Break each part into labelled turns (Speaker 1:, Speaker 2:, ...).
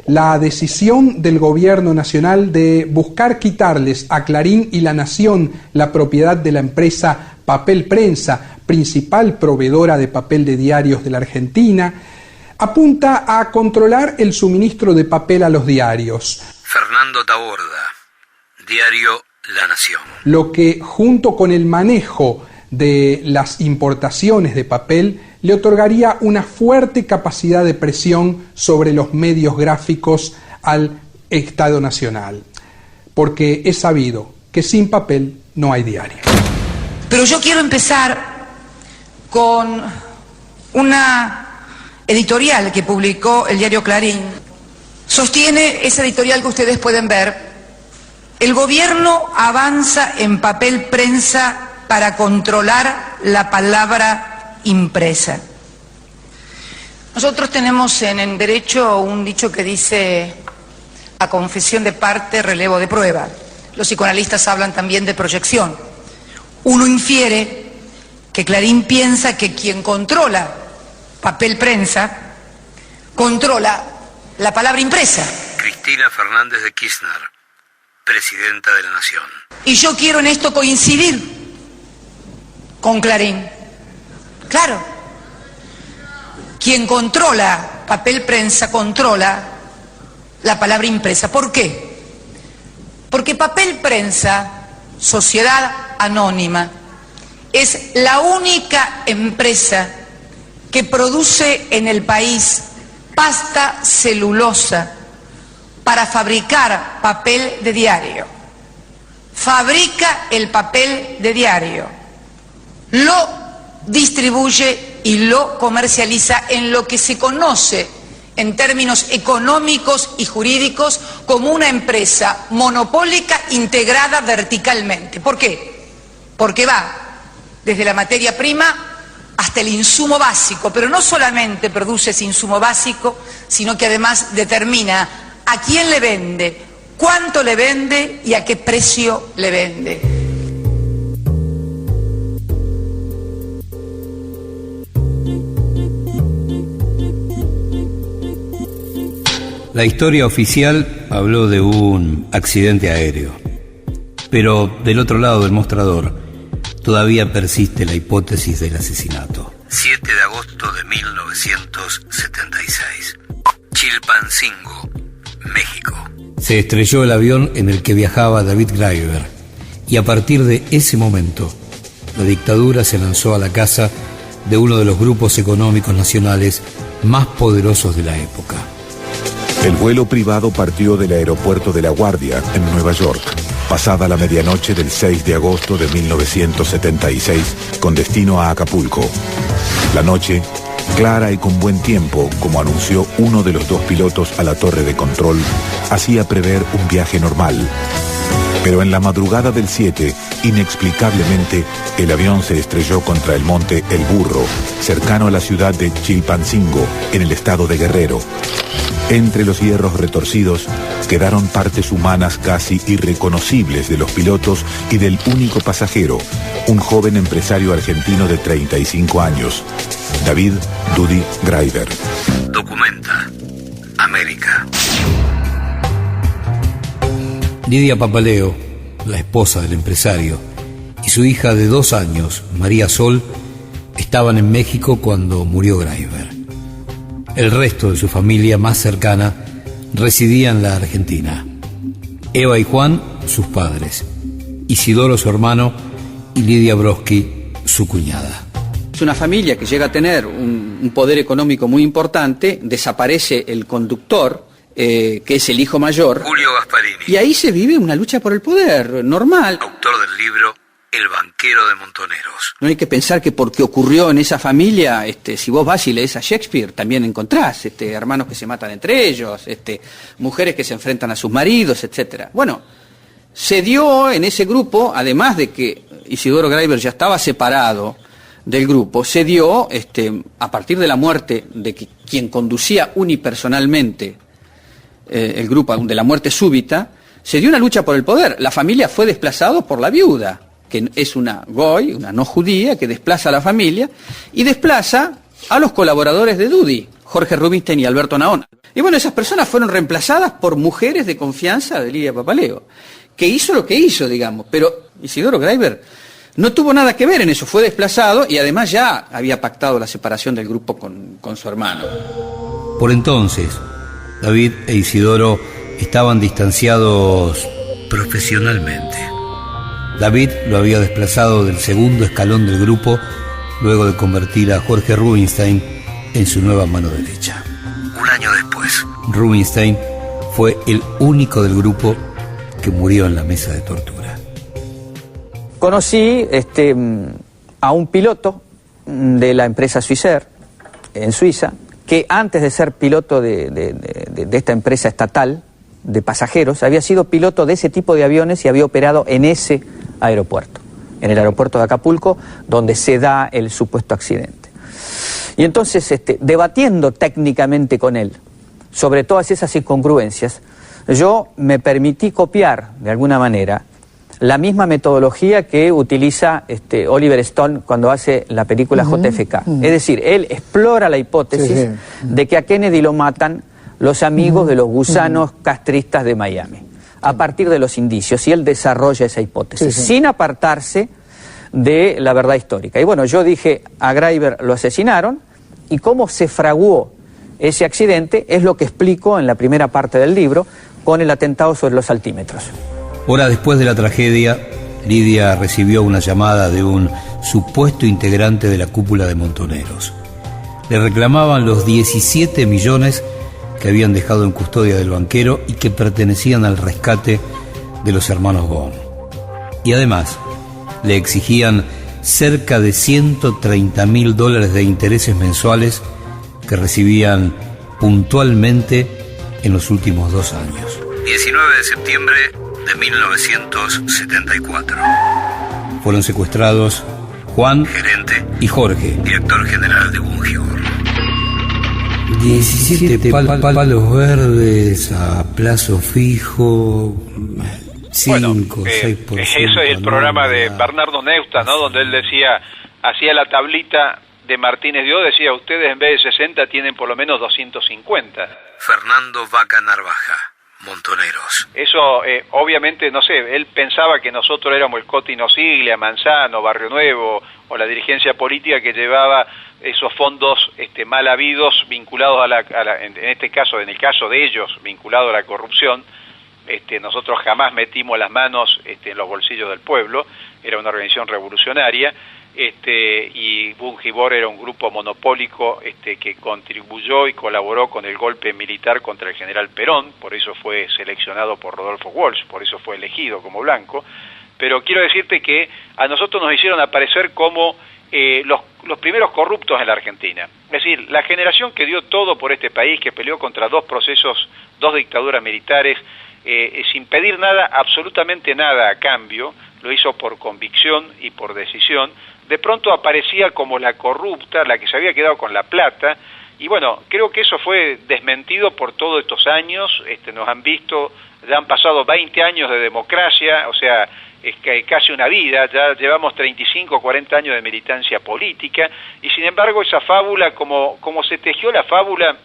Speaker 1: La decisión del gobierno nacional de buscar quitarles a Clarín y La Nación la propiedad de la empresa Papel Prensa, principal proveedora de papel de diarios de la Argentina, apunta a controlar el suministro de papel a los diarios.
Speaker 2: Fernando Taborda, diario La Nación.
Speaker 1: Lo que, junto con el manejo de las importaciones de papel, le otorgaría una fuerte capacidad de presión sobre los medios gráficos al Estado Nacional, porque es sabido que sin papel no hay diario.
Speaker 3: Pero yo quiero empezar con una editorial que publicó el diario Clarín. Sostiene esa editorial que ustedes pueden ver: el gobierno avanza en papel prensa para controlar la palabra impresa. Nosotros tenemos en derecho un dicho que dice: a confesión de parte, relevo de prueba. Los psicoanalistas hablan también de proyección. Uno infiere que Clarín piensa que quien controla papel prensa controla la palabra impresa.
Speaker 2: Cristina Fernández de Kirchner, presidenta de la Nación.
Speaker 3: Y yo quiero en esto coincidir con Clarín. Claro, quien controla papel prensa controla la palabra impresa. ¿Por qué? Porque Papel Prensa, sociedad anónima, es la única empresa que produce en el país pasta celulosa para fabricar papel de diario. Fabrica el papel de diario, lo distribuye y lo comercializa en lo que se conoce en términos económicos y jurídicos como una empresa monopólica integrada verticalmente. ¿Por qué? Porque va desde la materia prima hasta el insumo básico, pero no solamente produce ese insumo básico, sino que además determina a quién le vende, cuánto le vende y a qué precio le vende.
Speaker 4: La historia oficial habló de un accidente aéreo, pero del otro lado del mostrador todavía persiste la hipótesis del asesinato.
Speaker 2: 7 de agosto de 1976. Chilpancingo, México.
Speaker 4: Se estrelló el avión en el que viajaba David Graeber, y a partir de ese momento, la dictadura se lanzó a la caza de uno de los grupos económicos nacionales más poderosos de la época.
Speaker 5: El vuelo privado partió del aeropuerto de La Guardia, en Nueva York, pasada la medianoche del 6 de agosto de 1976, con destino a Acapulco. La noche, clara y con buen tiempo, como anunció uno de los dos pilotos a la torre de control, hacía prever un viaje normal. Pero en la madrugada del 7, inexplicablemente, el avión se estrelló contra el monte El Burro, cercano a la ciudad de Chilpancingo, en el estado de Guerrero. Entre los hierros retorcidos quedaron partes humanas casi irreconocibles de los pilotos y del único pasajero, un joven empresario argentino de 35 años, David Dudy Graeber.
Speaker 2: Documenta América.
Speaker 4: Lidia Papaleo, la esposa del empresario, y su hija de 2 años, María Sol, estaban en México cuando murió Graeber. El resto de su familia más cercana residía en la Argentina. Eva y Juan, sus padres; Isidoro, su hermano; y Lidia Brodsky, su cuñada.
Speaker 6: Es una familia que llega a tener un poder económico muy importante. Desaparece el conductor, que es el hijo mayor,
Speaker 2: Julio Gasparini,
Speaker 6: y ahí se vive una lucha por el poder normal.
Speaker 2: autor del libro El banquero de Montoneros.
Speaker 6: No hay que pensar que porque ocurrió en esa familia, si vos vas y lees a Shakespeare, también encontrás hermanos que se matan entre ellos, mujeres que se enfrentan a sus maridos, etc. Bueno, se dio en ese grupo, además de que Isidoro Graeber ya estaba separado del grupo, se dio, a partir de la muerte de quien conducía unipersonalmente el grupo, de la muerte súbita, se dio una lucha por el poder. La familia fue desplazada por la viuda, que es una goy, una no judía, que desplaza a la familia y desplaza a los colaboradores de Dudi, Jorge Rubinstein y Alberto Naona. Y bueno, esas personas fueron reemplazadas por mujeres de confianza de Lidia Papaleo, que hizo lo que hizo, digamos, pero Isidoro Graiber no tuvo nada que ver en eso, fue desplazado y además ya había pactado la separación del grupo con su hermano.
Speaker 4: Por entonces, David e Isidoro estaban distanciados profesionalmente. David lo había desplazado del segundo escalón del grupo luego de convertir a Jorge Rubinstein en su nueva mano derecha.
Speaker 2: Un año después,
Speaker 4: Rubinstein fue el único del grupo que murió en la mesa de tortura.
Speaker 6: Conocí a un piloto de la empresa Swissair en Suiza, que antes de ser piloto de esta empresa estatal de pasajeros, había sido piloto de ese tipo de aviones y había operado en ese aeropuerto, en el aeropuerto de Acapulco, donde se da el supuesto accidente. Y entonces, debatiendo técnicamente con él sobre todas esas incongruencias, yo me permití copiar, de alguna manera, la misma metodología que utiliza Oliver Stone cuando hace la película JFK. Es decir, él explora la hipótesis de que a Kennedy lo matan los amigos de los gusanos castristas de Miami, a partir de los indicios, y él desarrolla esa hipótesis, sin apartarse de la verdad histórica. Y bueno, yo dije, a Graiber lo asesinaron, y cómo se fraguó ese accidente es lo que explico en la primera parte del libro, con el atentado sobre los altímetros.
Speaker 4: Horas después de la tragedia, Lidia recibió una llamada de un supuesto integrante de la cúpula de Montoneros. Le reclamaban los 17 millones que habían dejado en custodia del banquero y que pertenecían al rescate de los hermanos Ghosn. Y además, le exigían cerca de $130.000 de intereses mensuales que recibían puntualmente en los últimos 2 años.
Speaker 2: 19 de septiembre de 1974.
Speaker 4: Fueron secuestrados Juan,
Speaker 2: Gerente
Speaker 4: y Jorge,
Speaker 2: director general de Bungior.
Speaker 4: 17 palos verdes a plazo fijo, 5, 6%.
Speaker 7: Eso es el programa de Bernardo Neustadt, ¿no? Donde él decía, hacía la tablita de Martínez de O, decía, ustedes en vez de 60 tienen por lo menos 250.
Speaker 2: Fernando Vaca Narvaja, Montoneros.
Speaker 7: Eso, obviamente, no sé, él pensaba que nosotros éramos el Cotino Siglia, Manzano, Barrio Nuevo, o la dirigencia política que llevaba esos fondos mal habidos vinculados en este caso, en el caso de ellos, vinculados a la corrupción. Nosotros jamás metimos las manos en los bolsillos del pueblo, era una organización revolucionaria, y Bungibor era un grupo monopólico que contribuyó y colaboró con el golpe militar contra el general Perón, por eso fue seleccionado por Rodolfo Walsh, por eso fue elegido como blanco. Pero quiero decirte que a nosotros nos hicieron aparecer como los primeros corruptos en la Argentina. Es decir, la generación que dio todo por este país, que peleó contra 2 procesos, 2 dictaduras militares, sin pedir nada, absolutamente nada a cambio, lo hizo por convicción y por decisión, de pronto aparecía como la corrupta, la que se había quedado con la plata, y bueno, creo que eso fue desmentido por todos estos años. Nos han visto, ya han pasado 20 años de democracia, o sea, es casi una vida, ya llevamos 35 o 40 años de militancia política, y sin embargo esa fábula, como se tejió la fábula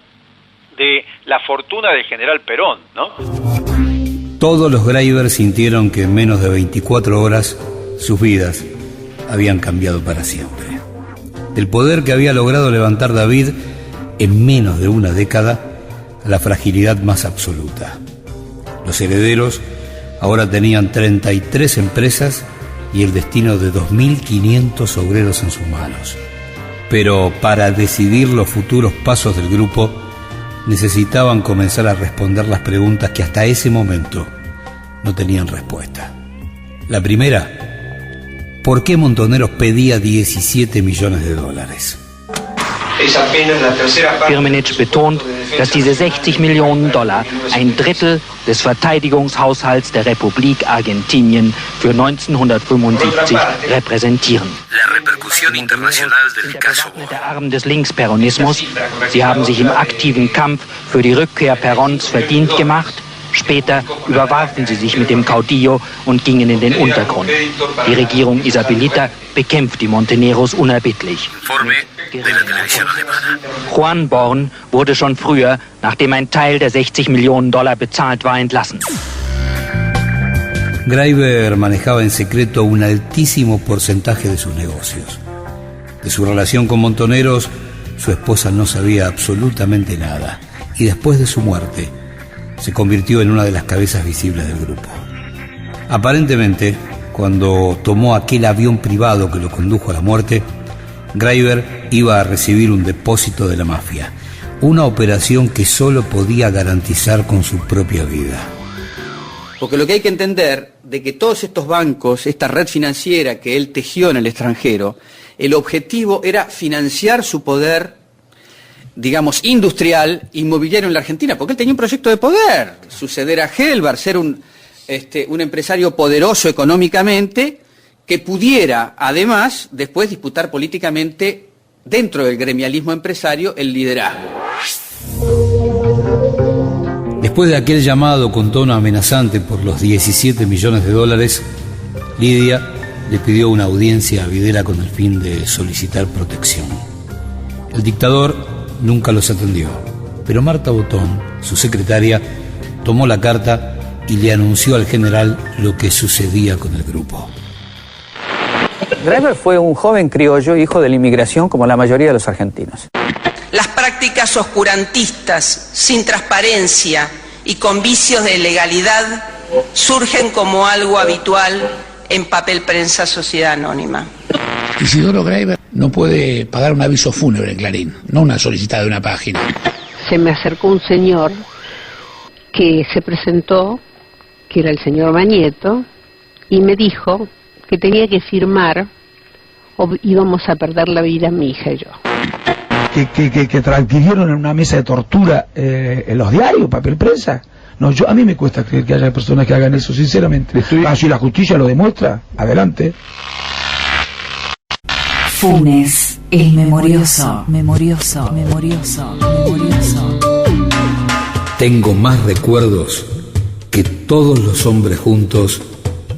Speaker 7: de la fortuna del general Perón, ¿no?
Speaker 4: Todos los Graiber sintieron que en menos de 24 horas sus vidas habían cambiado para siempre. Del poder que había logrado levantar David en menos de una década a la fragilidad más absoluta. Los herederos ahora tenían 33 empresas y el destino de 2.500 obreros en sus manos. Pero para decidir los futuros pasos del grupo, necesitaban comenzar a responder las preguntas que hasta ese momento no tenían respuesta. La primera, ¿por qué Montoneros pedía $17 millones?
Speaker 8: Es apenas la tercera parte.
Speaker 9: Firmenich betont, dass diese $60 Millionen ein Drittel des Verteidigungshaushalts der Republik Argentinien für 1975 repräsentieren.
Speaker 2: La repercusión internacional del caso.
Speaker 9: Der Arm des Linksperonismus. Sie haben sich im aktiven Kampf für die Rückkehr Perons verdient gemacht. Später überwarfen sie sich mit dem Caudillo und gingen in den Untergrund. Die Regierung Isabelita bekämpft die Monteneros unerbittlich.
Speaker 2: Informe de la televisión alemana.
Speaker 9: Juan Born wurde schon früher, nachdem ein Teil der $60 Millionen bezahlt war, entlassen.
Speaker 4: Greiber manejaba en secreto un altísimo porcentaje de sus negocios. De su relación con Montoneros, su esposa no sabía absolutamente nada, y después de su muerte, se convirtió en una de las cabezas visibles del grupo. Aparentemente, cuando tomó aquel avión privado que lo condujo a la muerte, Greiber iba a recibir un depósito de la mafia, una operación que solo podía garantizar con su propia vida.
Speaker 6: Porque lo que hay que entender de que todos estos bancos, esta red financiera que él tejió en el extranjero, el objetivo era financiar su poder, digamos, industrial, inmobiliario en la Argentina, porque él tenía un proyecto de poder, suceder a Helbar, ser un empresario poderoso económicamente, que pudiera, además, después disputar políticamente, dentro del gremialismo empresario, el liderazgo.
Speaker 4: Después de aquel llamado con tono amenazante por los $17 millones, Lidia le pidió una audiencia a Videla con el fin de solicitar protección. El dictador nunca los atendió, pero Marta Botón, su secretaria, tomó la carta y le anunció al general lo que sucedía con el grupo.
Speaker 6: Greiber fue un joven criollo, hijo de la inmigración, como la mayoría de los argentinos.
Speaker 3: Las prácticas oscurantistas, sin transparencia y con vicios de legalidad, surgen como algo habitual en Papel Prensa Sociedad Anónima.
Speaker 10: Isidoro Greiber no puede pagar un aviso fúnebre en Clarín, no una solicitada de una página.
Speaker 11: Se me acercó un señor que se presentó, que era el señor Mañeto, y me dijo que tenía que firmar o íbamos a perder la vida mi hija y yo.
Speaker 12: Que transcribieron en una mesa de tortura en los diarios, Papel Prensa. No, a mí me cuesta creer que haya personas que hagan eso, sinceramente. Si la justicia lo demuestra, adelante.
Speaker 13: Funes, el memorioso.
Speaker 4: Tengo más recuerdos que todos los hombres juntos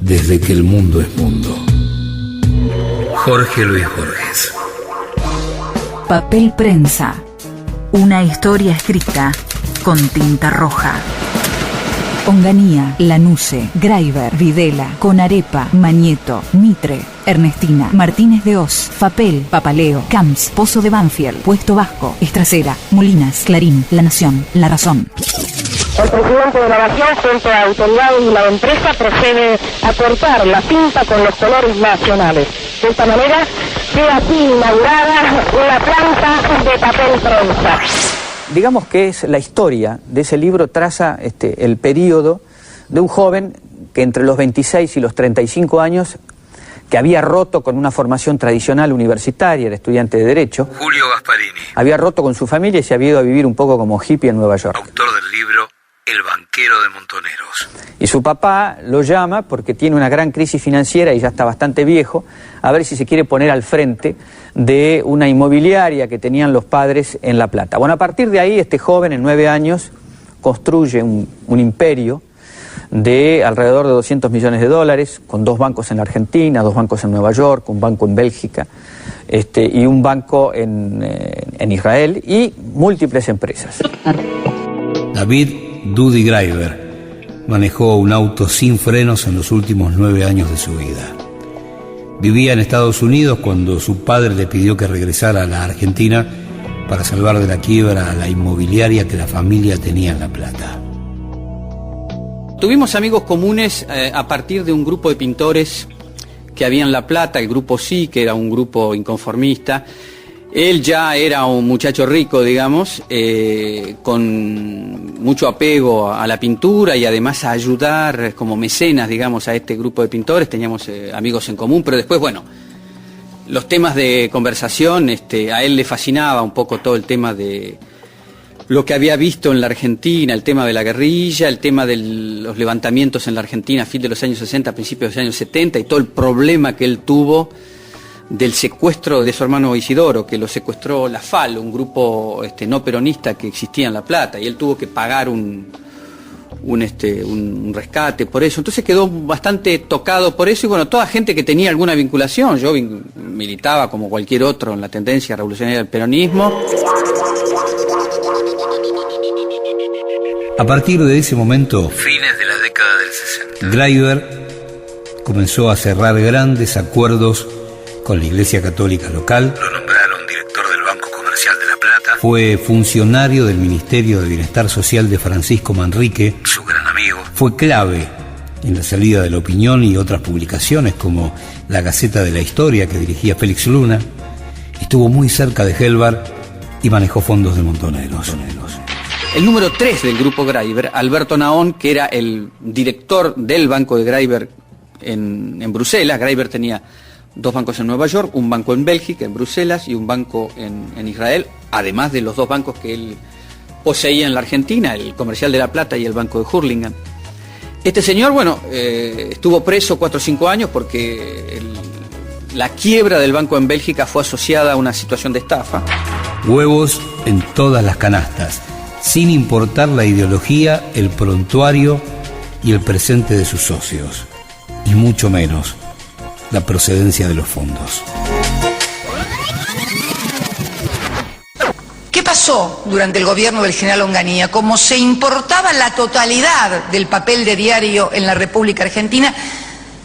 Speaker 4: desde que el mundo es mundo. Jorge Luis Borges.
Speaker 13: Papel Prensa. Una historia escrita con tinta roja. Onganía, Lanuse, Greiber, Videla, Conarepa, Mañeto, Mitre, Ernestina, Martínez de Oz, Papel, Papaleo, Camps, Pozo de Banfield, Puesto Vasco, Estracera, Molinas, Clarín, La Nación, La Razón.
Speaker 14: El presidente de la Nación, junto a autoridades y la empresa, procede a cortar la cinta con los colores nacionales. De esta manera, queda así inaugurada una planta de Papel Prensa.
Speaker 6: Digamos que es la historia de ese libro, traza el periodo de un joven que entre los 26 y los 35 años, que había roto con una formación tradicional universitaria, era estudiante de Derecho.
Speaker 2: Julio Gasparini.
Speaker 6: Había roto con su familia y se había ido a vivir un poco como hippie en Nueva York.
Speaker 2: Autor del libro El banquero de Montoneros.
Speaker 6: Y su papá lo llama porque tiene una gran crisis financiera y ya está bastante viejo, a ver si se quiere poner al frente de una inmobiliaria que tenían los padres en La Plata. Bueno, a partir de ahí este joven en 9 años construye un imperio de alrededor de $200 millones, con 2 bancos en la Argentina, 2 bancos en Nueva York, un banco en Bélgica y un banco en Israel y múltiples empresas.
Speaker 4: David Dudy Greiber manejó un auto sin frenos en los últimos 9 años de su vida. Vivía en Estados Unidos cuando su padre le pidió que regresara a la Argentina para salvar de la quiebra a la inmobiliaria que la familia tenía en La Plata.
Speaker 6: Tuvimos amigos comunes a partir de un grupo de pintores que había en La Plata, el grupo Sí, que era un grupo inconformista. Él ya era un muchacho rico, digamos, con mucho apego a la pintura y además a ayudar como mecenas, digamos, a este grupo de pintores. Teníamos amigos en común, pero después, bueno, los temas de conversación, a él le fascinaba un poco todo el tema de lo que había visto en la Argentina, el tema de la guerrilla, el tema de los levantamientos en la Argentina a fin de los años 60, a principios de los años 70 y todo el problema que él tuvo del secuestro de su hermano Isidoro, que lo secuestró la FAL, un grupo no peronista que existía en La Plata, y él tuvo que pagar un rescate por eso. Entonces quedó bastante tocado por eso, y bueno, toda gente que tenía alguna vinculación, yo militaba como cualquier otro en la tendencia revolucionaria del peronismo.
Speaker 4: A partir de ese momento,
Speaker 2: fines de la década del 60,
Speaker 4: Greiber comenzó a cerrar grandes acuerdos con la Iglesia Católica local.
Speaker 2: Lo nombraron director del Banco Comercial de La Plata.
Speaker 4: Fue funcionario del Ministerio de Bienestar Social de Francisco Manrique.
Speaker 2: Su gran amigo.
Speaker 4: Fue clave en la salida de La Opinión y otras publicaciones como La Gaceta de la Historia, que dirigía Félix Luna. Estuvo muy cerca de Helbar y manejó fondos de montoneros.
Speaker 6: El número 3 del grupo Greiber, Alberto Naón, que era el director del banco de Greiber en Bruselas. Greiber tenía 2 bancos en Nueva York, un banco en Bélgica, en Bruselas, y un banco en Israel, además de los 2 bancos que él poseía en la Argentina, el Comercial de La Plata y el Banco de Hurlingham. Este señor, bueno, estuvo preso 4 o 5 años porque la quiebra del banco en Bélgica fue asociada a una situación de estafa.
Speaker 4: Huevos en todas las canastas, sin importar la ideología, el prontuario y el presente de sus socios, y mucho menos la procedencia de los fondos.
Speaker 3: ¿Qué pasó durante el gobierno del general Onganía? Como se importaba la totalidad del papel de diario en la República Argentina,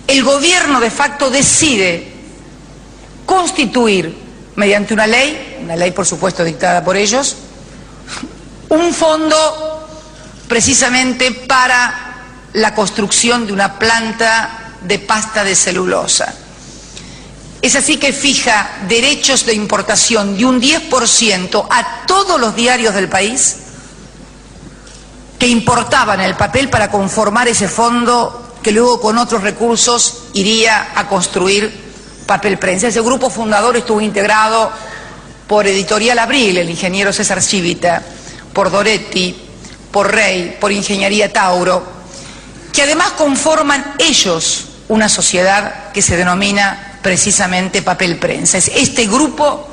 Speaker 3: el gobierno de facto decide constituir, mediante una ley por supuesto dictada por ellos, un fondo precisamente para la construcción de una planta de pasta de celulosa. Es así que fija derechos de importación de un 10% a todos los diarios del país que importaban el papel para conformar ese fondo que luego con otros recursos iría a construir Papel Prensa. Ese grupo fundador estuvo integrado por Editorial Abril, el ingeniero César Civita, por Doretti, por Rey, por Ingeniería Tauro, que además conforman ellos una sociedad que se denomina precisamente Papel Prensa. Es este grupo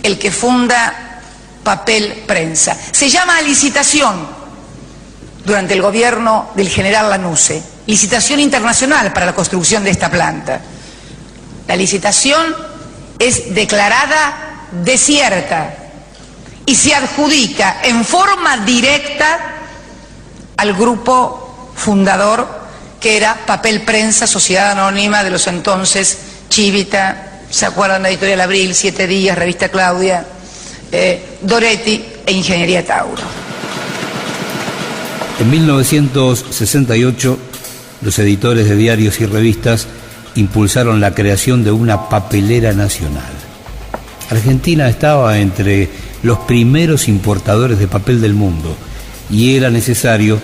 Speaker 3: el que funda Papel Prensa. Se llama a licitación durante el gobierno del general Lanuse, licitación internacional para la construcción de esta planta. La licitación es declarada desierta y se adjudica en forma directa al grupo fundador, que era Papel Prensa, Sociedad Anónima de los entonces Civita, ¿se acuerdan? La Editorial Abril, 7 Días, Revista Claudia, Doretti e Ingeniería Tauro.
Speaker 4: En 1968, los editores de diarios y revistas impulsaron la creación de una papelera nacional. Argentina estaba entre los primeros importadores de papel del mundo y era necesario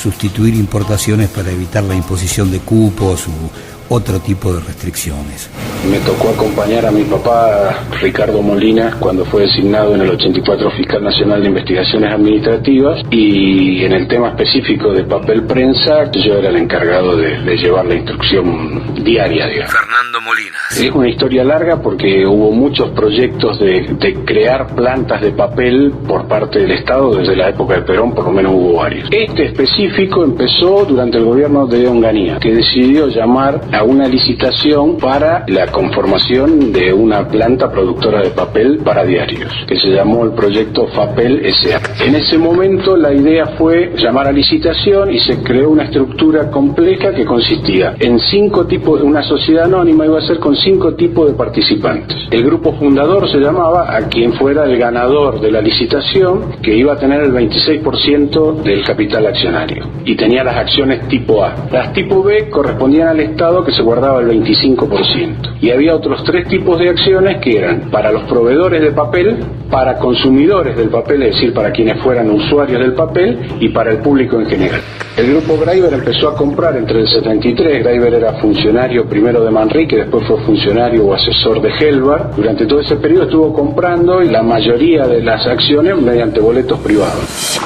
Speaker 4: sustituir importaciones para evitar la imposición de cupos u otro tipo de restricciones.
Speaker 15: Me tocó acompañar a mi papá, Ricardo Molina, cuando fue designado en el 84 Fiscal Nacional de Investigaciones Administrativas, y en el tema específico de Papel Prensa, yo era el encargado de llevar la instrucción diaria, digamos.
Speaker 2: Fernando Molina.
Speaker 15: Es una historia larga porque hubo muchos proyectos de crear plantas de papel por parte del Estado. Desde la época de Perón por lo menos hubo varios. Este específico empezó durante el gobierno de Onganía, que decidió llamar a una licitación para la conformación de una planta productora de papel para diarios, que se llamó el proyecto FAPEL S.A. En ese momento la idea fue llamar a licitación y se creó una estructura compleja que consistía en 5 tipos, una sociedad anónima iba a ser con 5 tipos de participantes. El grupo fundador se llamaba a quien fuera el ganador de la licitación, que iba a tener el 26% del capital accionario y tenía las acciones tipo A. Las tipo B correspondían al Estado, que se guardaba el 25%. Y había otros 3 tipos de acciones que eran para los proveedores de papel, para consumidores del papel, es decir, para quienes fueran usuarios del papel, y para el público en general. El grupo Greiber empezó a comprar entre el 73, Greiber era funcionario primero de Manrique, después fue funcionario o asesor de Helbar. Durante todo ese periodo estuvo comprando y la mayoría de las acciones mediante boletos privados.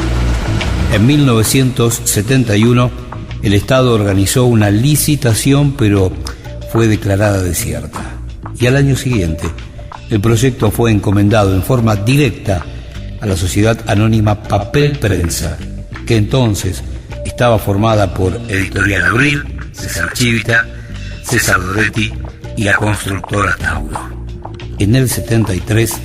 Speaker 4: En 1971, el Estado organizó una licitación, pero fue declarada desierta. Y al año siguiente, el proyecto fue encomendado en forma directa a la Sociedad Anónima Papel Prensa, que entonces Estaba formada por Editorial Abril, César Chivita, César Doretti y la constructora Tauro. En el 73,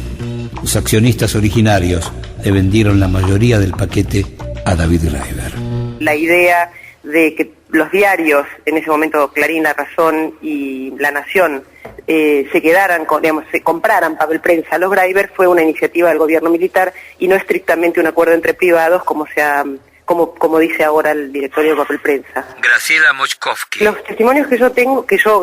Speaker 4: los accionistas originarios le vendieron la mayoría del paquete a David Graeber.
Speaker 16: La idea de que los diarios, en ese momento Clarín, La Razón y La Nación, se quedaran, se compraran papel prensa a los Graeber, fue una iniciativa del gobierno militar y no estrictamente un acuerdo entre privados como dice ahora el directorio de papel prensa.
Speaker 2: Graciela Mochkovsky.
Speaker 16: Los testimonios que yo tengo, que yo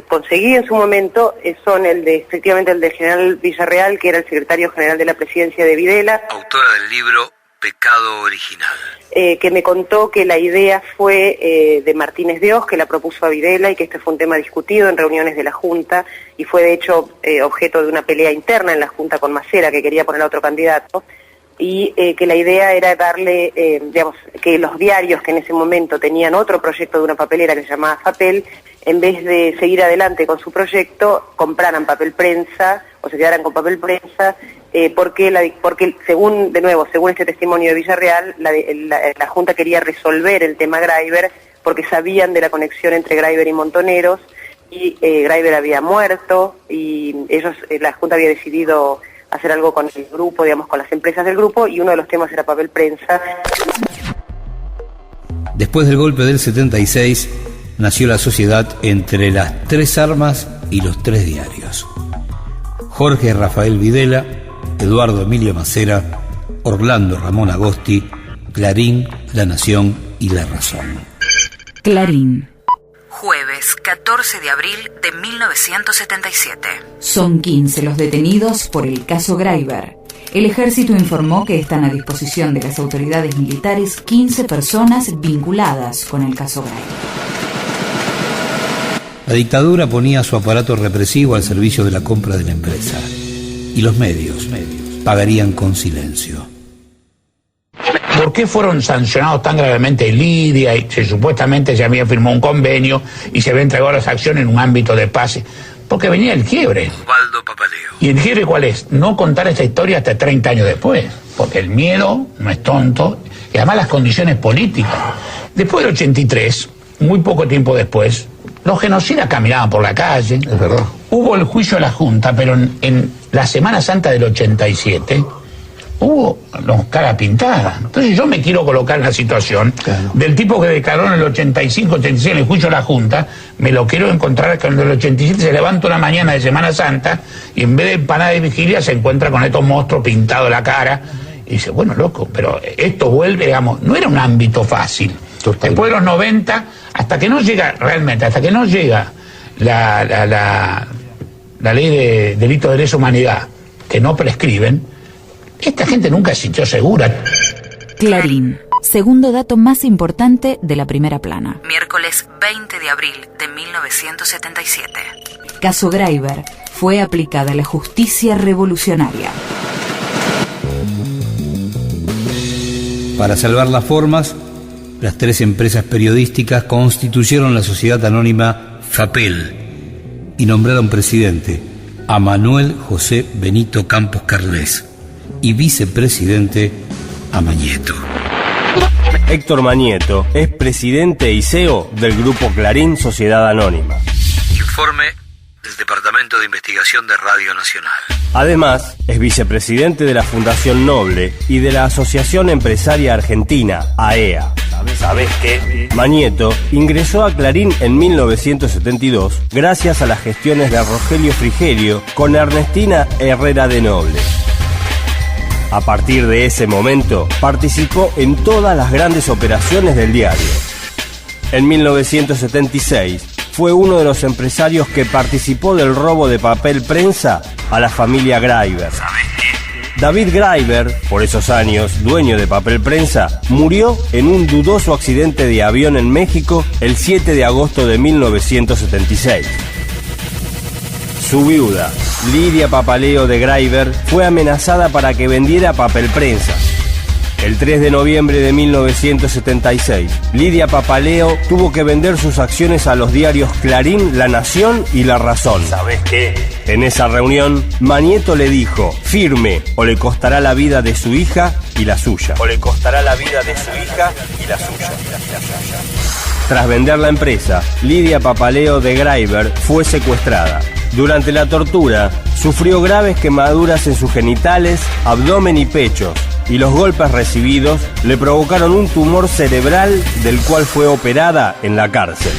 Speaker 16: conseguí en su momento, son efectivamente el del general Villarreal, que era el secretario general de la presidencia de Videla.
Speaker 2: Autora del libro Pecado Original.
Speaker 16: Que me contó que la idea fue de Martínez de Oz, que la propuso a Videla, y que este fue un tema discutido en reuniones de la Junta, y fue de hecho objeto de una pelea interna en la Junta con Macera, que quería poner a otro candidato, y que la idea era darle, que los diarios que en ese momento tenían otro proyecto de una papelera que se llamaba Papel, en vez de seguir adelante con su proyecto, compraran papel prensa, o se quedaran con papel prensa, porque según este testimonio de Villarreal, la Junta quería resolver el tema Graeber, porque sabían de la conexión entre Graeber y Montoneros, y Graeber había muerto, y la Junta había decidido hacer algo con el grupo, con las empresas del grupo, y uno de los temas era papel prensa.
Speaker 4: Después del golpe del 76, nació la sociedad entre las 3 armas y los 3 diarios. Jorge Rafael Videla, Eduardo Emilio Macera, Orlando Ramón Agosti, Clarín, La Nación y La Razón.
Speaker 13: Clarín.
Speaker 17: Jueves 14 de abril de 1977.
Speaker 13: Son 15 los detenidos por el caso Graeber. El ejército informó que están a disposición de las autoridades militares 15 personas vinculadas con el caso Graeber.
Speaker 4: La dictadura ponía su aparato represivo al servicio de la compra de la empresa. Y los medios pagarían con silencio.
Speaker 10: ¿Por qué fueron sancionados tan gravemente Lidia? Y supuestamente se había firmado un convenio y se había entregado las acciones en un ámbito de paz. Porque venía el quiebre.
Speaker 2: Osvaldo Papaleo.
Speaker 10: ¿Y el quiebre cuál es? No contar esta historia hasta 30 años después. Porque el miedo no es tonto. Y además las condiciones políticas. Después del 83, muy poco tiempo después, los genocidas caminaban por la calle.
Speaker 12: Es verdad.
Speaker 10: Hubo el juicio de la Junta, pero en la Semana Santa del 87... hubo los cara pintada. Entonces yo me quiero colocar en la situación del tipo que declaró en el 85, 86 en el juicio de la Junta, me lo quiero encontrar cuando en el 87 se levanta una mañana de Semana Santa y en vez de empanada de vigilia se encuentra con estos monstruos pintados la cara y dice, bueno, loco, pero esto vuelve, no era un ámbito fácil. Totalmente. Después de los 90, hasta que no llega la ley de delitos de lesa humanidad, que no prescriben, esta gente nunca se sintió segura.
Speaker 13: Clarín. Segundo dato más importante de la primera plana.
Speaker 17: Miércoles 20 de abril de 1977.
Speaker 13: Caso Graeber. Fue aplicada la justicia revolucionaria.
Speaker 4: Para salvar las formas, las 3 empresas periodísticas constituyeron la sociedad anónima Papel y nombraron presidente a Manuel José Benito Campos Carles y vicepresidente a Mañeto.
Speaker 18: Héctor Mañeto es presidente y CEO del Grupo Clarín Sociedad Anónima.
Speaker 2: Informe del Departamento de Investigación de Radio Nacional.
Speaker 18: Además, es vicepresidente de la Fundación Noble y de la Asociación Empresaria Argentina, AEA. ¿Sabés qué? Mañeto ingresó a Clarín en 1972 gracias a las gestiones de Rogelio Frigerio con Ernestina Herrera de Noble. A partir de ese momento, participó en todas las grandes operaciones del diario. En 1976, fue uno de los empresarios que participó del robo de papel prensa a la familia Graeber. David Graeber, por esos años dueño de papel prensa, murió en un dudoso accidente de avión en México el 7 de agosto de 1976. Su viuda, Lidia Papaleo de Graeber, fue amenazada para que vendiera papel prensa. El 3 de noviembre de 1976, Lidia Papaleo tuvo que vender sus acciones a los diarios Clarín, La Nación y La Razón. ¿Sabés qué? En esa reunión, Mañeto le dijo: firme o le costará la vida de su hija y la suya. O le costará la vida de su hija y la suya. Tras vender la empresa, Lidia Papaleo de Graiver fue secuestrada. Durante la tortura, sufrió graves quemaduras en sus genitales, abdomen y pechos, y los golpes recibidos le provocaron un tumor cerebral del cual fue operada en la cárcel.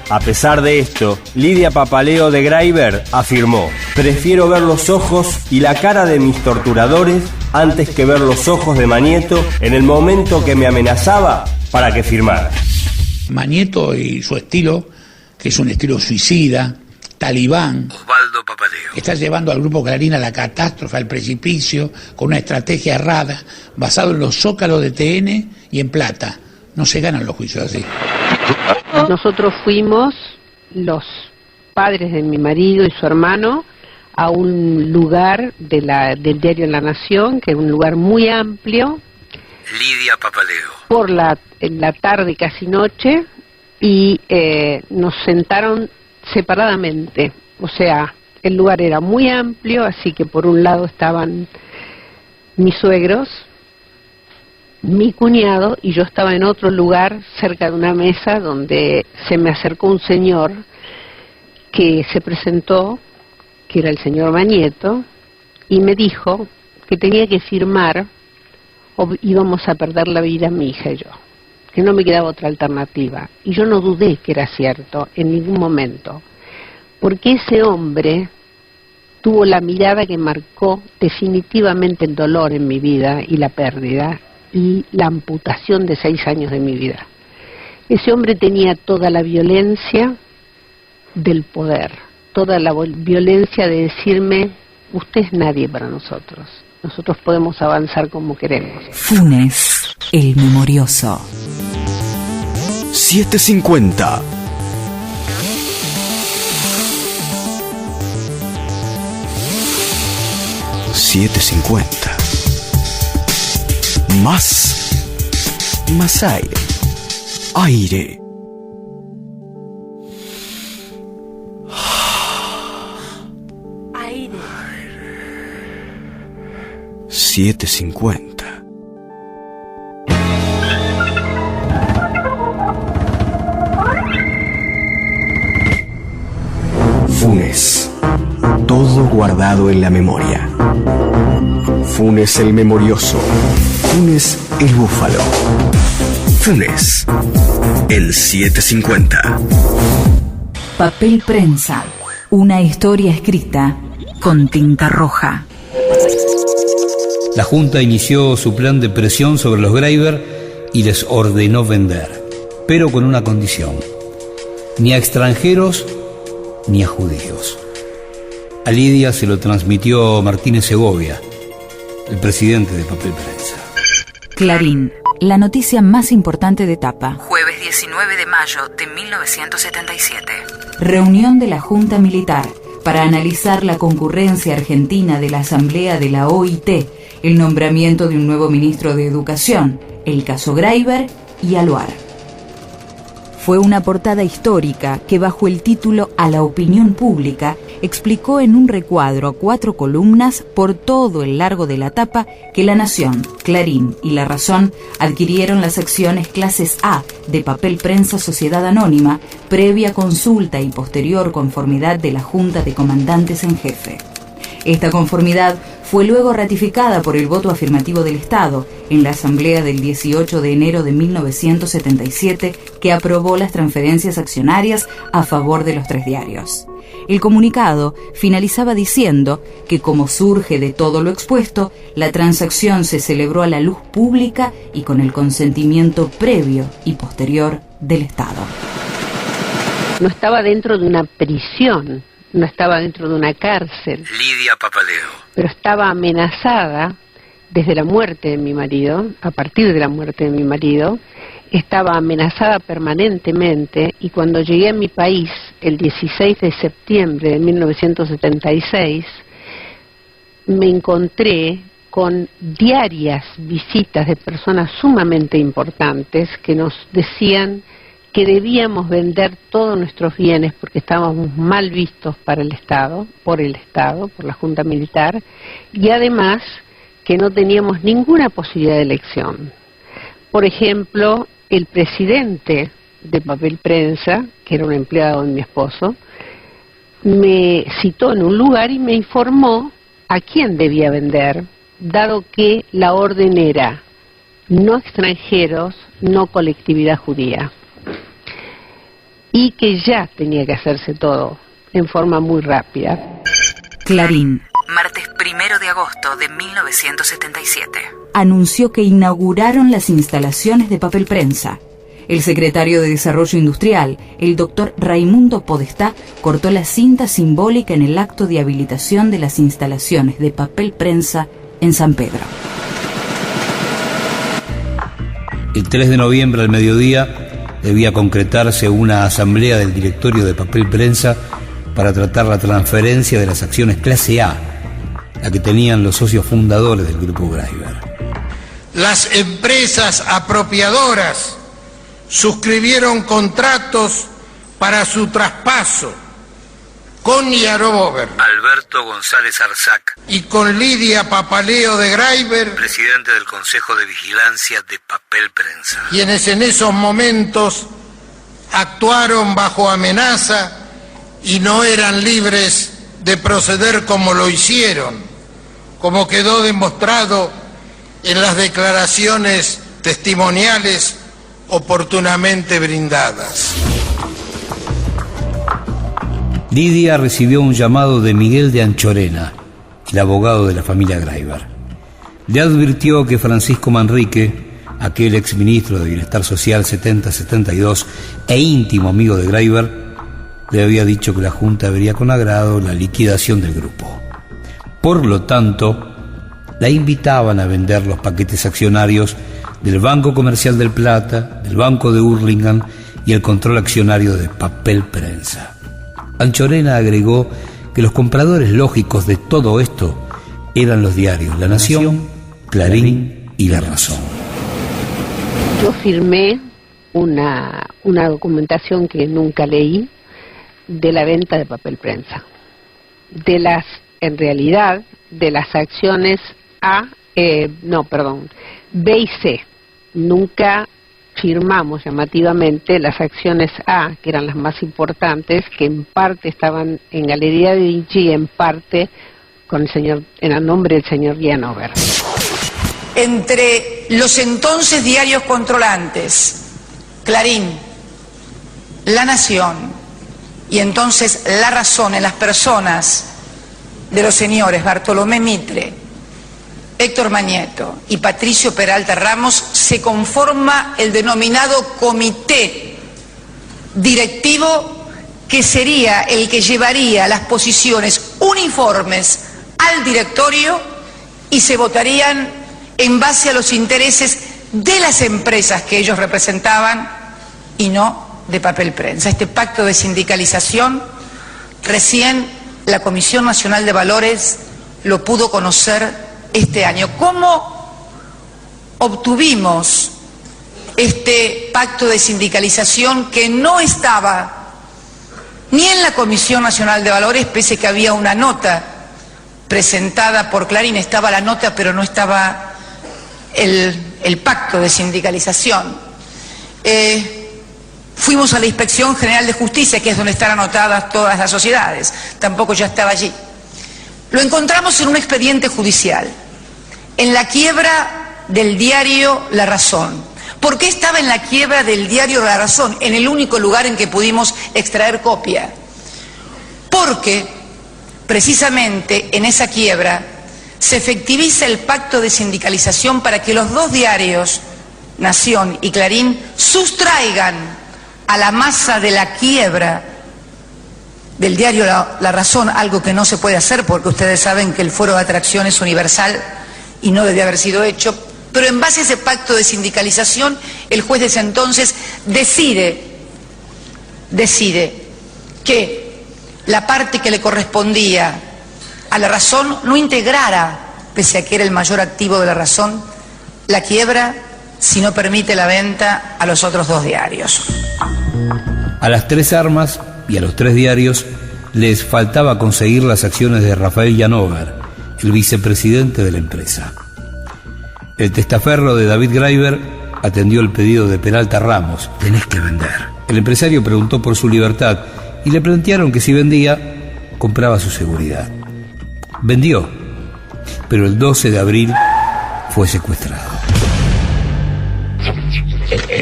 Speaker 18: A pesar de esto, Lidia Papaleo de Graiver afirmó: prefiero ver los ojos y la cara de mis torturadores antes que ver los ojos de Mañeto en el momento que me amenazaba para que firmara.
Speaker 10: Mañeto y su estilo, que es un estilo suicida, talibán,
Speaker 2: Osvaldo Papaleo,
Speaker 10: está llevando al Grupo Clarín a la catástrofe, al precipicio, con una estrategia errada, basado en los zócalos de TN y en plata. No se ganan los juicios así.
Speaker 11: Nosotros fuimos, los padres de mi marido y su hermano, a un lugar del diario La Nación, que es un lugar muy amplio.
Speaker 2: Lidia Papaleo.
Speaker 11: En la tarde, casi noche, y nos sentaron separadamente. O sea, el lugar era muy amplio, así que por un lado estaban mis suegros, mi cuñado, y yo estaba en otro lugar cerca de una mesa donde se me acercó un señor que se presentó, que era el señor Mañeto, y me dijo que tenía que firmar o íbamos a perder la vida mi hija y yo, que no me quedaba otra alternativa. Y yo no dudé que era cierto en ningún momento, porque ese hombre tuvo la mirada que marcó definitivamente el dolor en mi vida y la pérdida y la amputación de 6 años de mi vida. Ese hombre tenía toda la violencia del poder, toda la violencia de decirme: usted es nadie para nosotros, nosotros podemos avanzar como queremos.
Speaker 13: Funes, el memorioso.
Speaker 19: 750. Más aire. Aire.
Speaker 17: Aire.
Speaker 19: 750. Funes. Todo guardado en la memoria. Funes el memorioso. Funes el búfalo. Funes el 750.
Speaker 13: Papel prensa. Una historia escrita con tinta roja.
Speaker 4: La Junta inició su plan de presión sobre los Graiver y les ordenó vender, pero con una condición: ni a extranjeros ni a judíos. A Lidia se lo transmitió Martínez Segovia, el presidente de Papel Prensa.
Speaker 13: Clarín, la noticia más importante de tapa.
Speaker 17: Jueves 19 de mayo de 1977.
Speaker 13: Reunión de la Junta Militar para analizar la concurrencia argentina de la Asamblea de la OIT, el nombramiento de un nuevo ministro de Educación, el caso Graiver y Aluar. Fue una portada histórica que, bajo el título A la opinión pública, explicó en un recuadro a 4 columnas por todo el largo de la tapa que La Nación, Clarín y La Razón adquirieron las acciones clases A de Papel Prensa Sociedad Anónima, previa consulta y posterior conformidad de la Junta de Comandantes en Jefe. Esta conformidad fue luego ratificada por el voto afirmativo del Estado en la Asamblea del 18 de enero de 1977, que aprobó las transferencias accionarias a favor de los 3 diarios. El comunicado finalizaba diciendo que, como surge de todo lo expuesto, la transacción se celebró a la luz pública y con el consentimiento previo y posterior del Estado.
Speaker 11: No estaba dentro de una prisión, no estaba dentro de una cárcel.
Speaker 2: Lidia Papaleo.
Speaker 11: Pero estaba amenazada desde la muerte de mi marido, a partir de la muerte de mi marido, estaba amenazada permanentemente, y cuando llegué a mi país el 16 de septiembre de 1976, me encontré con diarias visitas de personas sumamente importantes que nos decían que debíamos vender todos nuestros bienes porque estábamos mal vistos para el Estado, por la Junta Militar, y además que no teníamos ninguna posibilidad de elección. Por ejemplo, el presidente de Papel Prensa, que era un empleado de mi esposo, me citó en un lugar y me informó a quién debía vender, dado que la orden era no extranjeros, no colectividad judía, y que ya tenía que hacerse todo en forma muy rápida.
Speaker 13: Clarín.
Speaker 17: Martes 1 de agosto de 1977.
Speaker 13: Anunció que inauguraron las instalaciones de Papel Prensa. El secretario de Desarrollo Industrial, el doctor Raimundo Podestá, cortó la cinta simbólica en el acto de habilitación de las instalaciones de Papel Prensa en San Pedro.
Speaker 4: El 3 de noviembre al mediodía debía concretarse una asamblea del directorio de Papel Prensa para tratar la transferencia de las acciones clase A, la que tenían los socios fundadores del Grupo Greiber.
Speaker 20: Las empresas apropiadoras suscribieron contratos para su traspaso con Yarobover,
Speaker 2: Alberto González Arzac
Speaker 20: y con Lidia Papaleo de Greiber,
Speaker 2: presidente del Consejo de Vigilancia de Papel Prensa,
Speaker 20: quienes en esos momentos actuaron bajo amenaza y no eran libres de proceder como lo hicieron, como quedó demostrado en las declaraciones testimoniales oportunamente brindadas.
Speaker 4: Lidia recibió un llamado de Miguel de Anchorena, el abogado de la familia Greiber. Le advirtió que Francisco Manrique, aquel exministro de Bienestar Social 70-72 e íntimo amigo de Greiber, le había dicho que la Junta vería con agrado la liquidación del grupo. Por lo tanto, la invitaban a vender los paquetes accionarios del Banco Comercial del Plata, del Banco de Hurlingham y el control accionario de Papel Prensa. Anchorena agregó que los compradores lógicos de todo esto eran los diarios La Nación, Clarín y La Razón.
Speaker 11: Yo firmé una documentación que nunca leí de la venta de Papel Prensa, en realidad, de las acciones B y C. Nunca firmamos llamativamente las acciones A, que eran las más importantes, que en parte estaban en Galería de Vinci y en parte en el nombre del señor Gianover.
Speaker 3: Entre los entonces diarios controlantes, Clarín, La Nación y entonces La Razón, en las personas de los señores Bartolomé Mitre, Héctor Magneto y Patricio Peralta Ramos, se conforma el denominado comité directivo, que sería el que llevaría las posiciones uniformes al directorio y se votarían en base a los intereses de las empresas que ellos representaban y no de Papel Prensa. Este pacto de sindicalización recién la Comisión Nacional de Valores lo pudo conocer este año. ¿Cómo obtuvimos este pacto de sindicalización que no estaba ni en la Comisión Nacional de Valores, pese que había una nota presentada por Clarín? Estaba la nota, pero no estaba el pacto de sindicalización. Fuimos a la Inspección General de Justicia, que es donde están anotadas todas las sociedades, tampoco ya estaba allí. Lo encontramos en un expediente judicial, en la quiebra del diario La Razón. ¿Por qué estaba en la quiebra del diario La Razón? En el único lugar en que pudimos extraer copia. Porque, precisamente, en esa quiebra se efectiviza el pacto de sindicalización para que los dos diarios, Nación y Clarín, sustraigan a la masa de la quiebra del diario La Razón, algo que no se puede hacer porque ustedes saben que el fuero de atracción es universal y no debe haber sido hecho, pero en base a ese pacto de sindicalización, el juez de ese entonces decide que la parte que le correspondía a La Razón no integrara pese a que era el mayor activo de La Razón, la quiebra si no permite la venta a los otros 2 diarios.
Speaker 4: A las 3 armas y a los 3 diarios les faltaba conseguir las acciones de Rafael Llanover, el vicepresidente de la empresa. El testaferro de David Graeber atendió el pedido de Peralta Ramos: tenés que vender. El empresario preguntó por su libertad y le plantearon que si vendía, compraba su seguridad. Vendió, pero el 12 de abril fue secuestrado.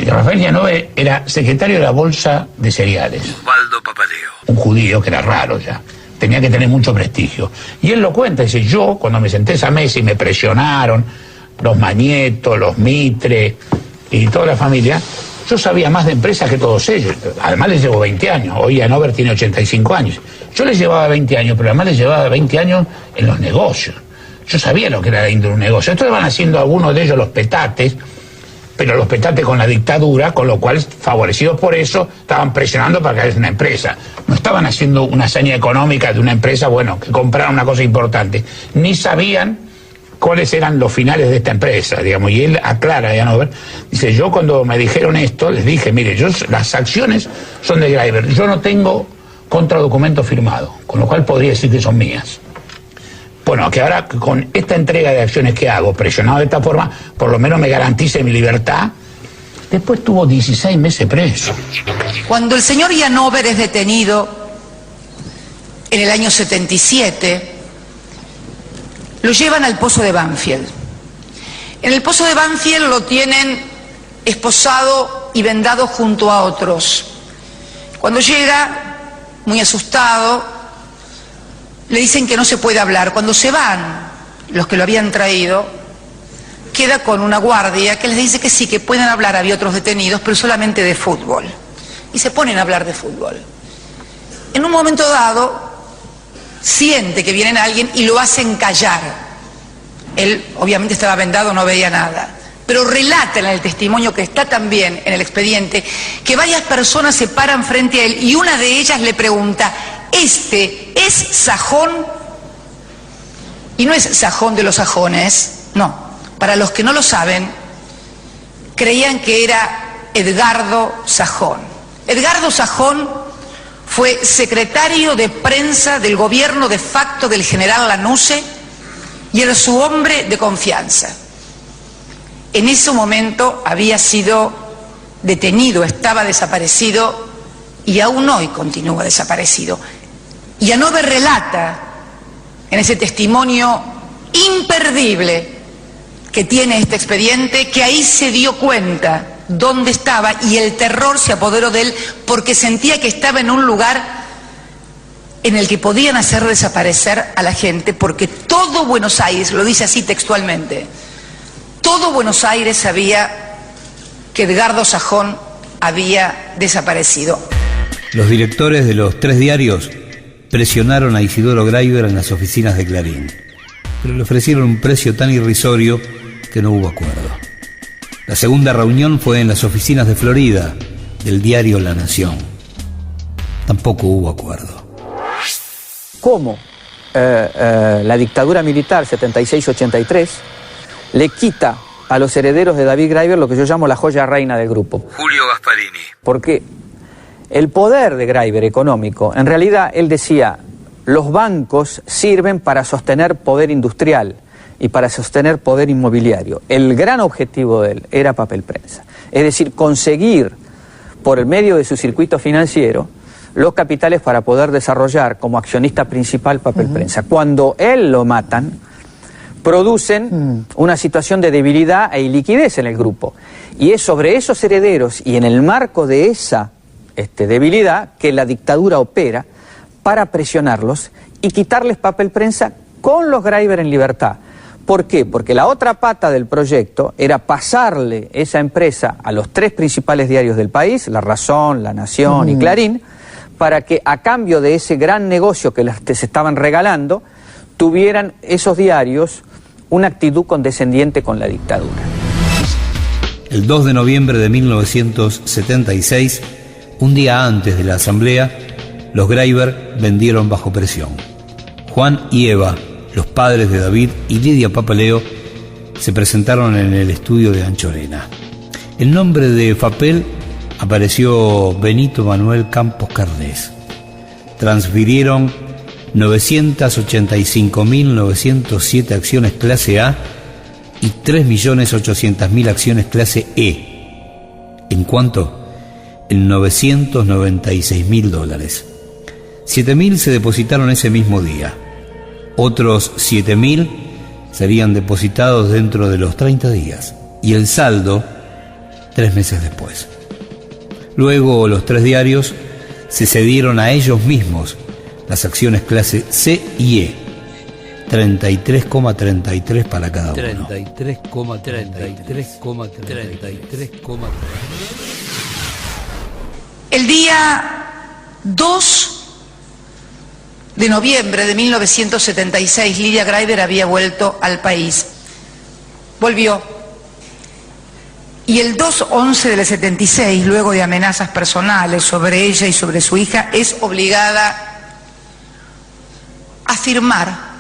Speaker 10: Rafael Llanover era secretario de la Bolsa de Cereales.
Speaker 2: Osvaldo Papaleo.
Speaker 10: Un judío que era raro ya. Tenía que tener mucho prestigio. Y él lo cuenta, dice: yo cuando me senté a esa mesa y me presionaron los Mañeto, los Mitre y toda la familia, yo sabía más de empresas que todos ellos. Además les llevo 20 años. Hoy Llanover tiene 85 años. Yo les llevaba 20 años, pero además les llevaba 20 años en los negocios. Yo sabía lo que era dentro de un negocio. Esto van haciendo algunos de ellos los petates, pero los petates con la dictadura, con lo cual, favorecidos por eso, estaban presionando para que haya una empresa. No estaban haciendo una hazaña económica de una empresa, bueno, que compraron una cosa importante. Ni sabían cuáles eran los finales de esta empresa, digamos. Y él aclara, Llanover, dice: yo cuando me dijeron esto, les dije: mire, las acciones son de Graeber, yo no tengo contradocumento firmado, con lo cual podría decir que son mías. Bueno, que ahora con esta entrega de acciones que hago, presionado de esta forma, por lo menos me garantice mi libertad. Después tuvo 16 meses preso.
Speaker 3: Cuando el señor Llanover es detenido en el año 77, lo llevan al pozo de Banfield. En el pozo de Banfield lo tienen esposado y vendado junto a otros. Cuando llega, muy asustado, le dicen que no se puede hablar. Cuando se van los que lo habían traído, queda con una guardia que les dice que sí, que pueden hablar. Había otros detenidos, pero solamente de fútbol. Y se ponen a hablar de fútbol. En un momento dado, siente que viene alguien y lo hacen callar. Él obviamente estaba vendado, no veía nada. Pero relata en el testimonio, que está también en el expediente, que varias personas se paran frente a él y una de ellas le pregunta: ¿este es Sajón? Y no es Sajón de los Sajones, no. Para los que no lo saben, creían que era Edgardo Sajón. Edgardo Sajón fue secretario de prensa del gobierno de facto del general Lanusse y era su hombre de confianza. En ese momento había sido detenido, estaba desaparecido y aún hoy continúa desaparecido. Llanover relata en ese testimonio imperdible que tiene este expediente, que ahí se dio cuenta dónde estaba y el terror se apoderó de él porque sentía que estaba en un lugar en el que podían hacer desaparecer a la gente, porque todo Buenos Aires, lo dice así textualmente, todo Buenos Aires sabía que Edgardo Sajón había desaparecido.
Speaker 4: Los directores de los 3 diarios presionaron a Isidoro Graeber en las oficinas de Clarín, pero le ofrecieron un precio tan irrisorio que no hubo acuerdo. La segunda reunión fue en las oficinas de Florida del diario La Nación. Tampoco hubo acuerdo.
Speaker 21: ¿Cómo la dictadura militar 76-83 le quita a los herederos de David Graeber lo que yo llamo la joya reina del grupo?
Speaker 2: Julio Gasparini.
Speaker 21: Porque el poder de Graeber económico, en realidad él decía: los bancos sirven para sostener poder industrial y para sostener poder inmobiliario. El gran objetivo de él era papel prensa. Es decir, conseguir por el medio de su circuito financiero los capitales para poder desarrollar como accionista principal papel prensa. Cuando él lo matan, producen una situación de debilidad e iliquidez en el grupo. Y es sobre esos herederos y en el marco de esa debilidad que la dictadura opera para presionarlos y quitarles papel prensa con los Graeber en libertad. ¿Por qué? Porque la otra pata del proyecto era pasarle esa empresa a los 3 principales diarios del país, La Razón, La Nación y Clarín, para que a cambio de ese gran negocio que se estaban regalando, tuvieran esos diarios una actitud condescendiente con la dictadura.
Speaker 4: El 2 de noviembre de 1976, un día antes de la asamblea, los Graeber vendieron bajo presión. Juan y Eva los padres de David y Lidia Papaleo se presentaron en el estudio de Anchorena. El nombre de FAPEL apareció Benito Manuel Campos Carnés. Transfirieron 985.907 acciones clase A y 3.800.000 acciones clase E. ¿En cuánto? En $996.000. 7.000 se depositaron ese mismo día. Otros 7.000 serían depositados dentro de los 30 días. Y el saldo, 3 meses después. Luego los 3 diarios se cedieron a ellos mismos las acciones clase C y E. 33,33 para cada uno. 33,33,33,33.
Speaker 3: El día 2 de noviembre de 1976, Lidia Graiber había vuelto al país. Volvió. Y el 2/11 del 76, luego de amenazas personales sobre ella y sobre su hija, es obligada a firmar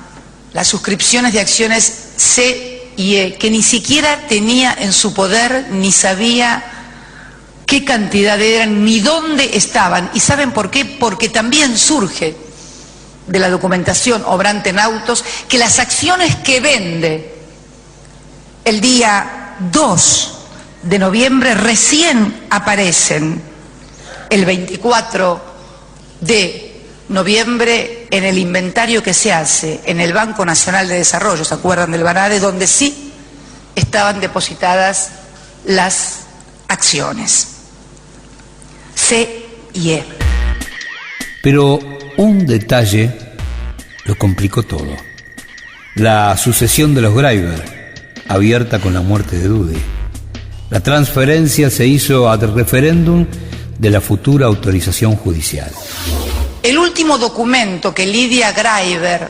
Speaker 3: las suscripciones de acciones C y E, que ni siquiera tenía en su poder, ni sabía qué cantidad eran, ni dónde estaban. ¿Y saben por qué? Porque también surge de la documentación obrante en autos que las acciones que vende el día 2 de noviembre recién aparecen el 24 de noviembre en el inventario que se hace en el Banco Nacional de Desarrollo, ¿se acuerdan del Banade? Donde sí estaban depositadas las acciones C y E.
Speaker 4: Pero un detalle lo complicó todo. La sucesión de los Graiber, abierta con la muerte de Dudy. La transferencia se hizo ad referéndum de la futura autorización judicial.
Speaker 3: El último documento que Lidia Graiber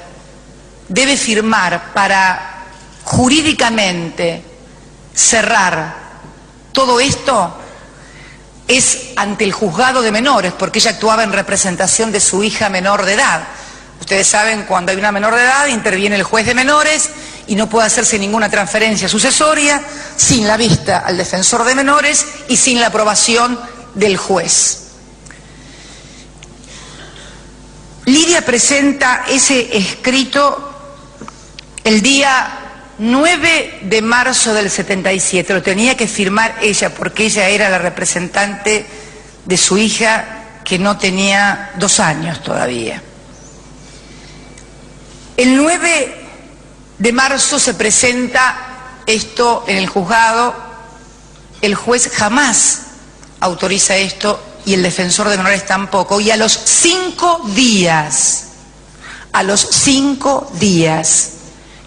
Speaker 3: debe firmar para jurídicamente cerrar todo esto es ante el juzgado de menores, porque ella actuaba en representación de su hija menor de edad. Ustedes saben, cuando hay una menor de edad interviene el juez de menores y no puede hacerse ninguna transferencia sucesoria sin la vista al defensor de menores y sin la aprobación del juez. Lidia presenta ese escrito el día 9 de marzo del 77, lo tenía que firmar ella porque ella era la representante de su hija que no tenía 2 años todavía. El 9 de marzo se presenta esto en el juzgado, el juez jamás autoriza esto y el defensor de menores tampoco, y a los 5 días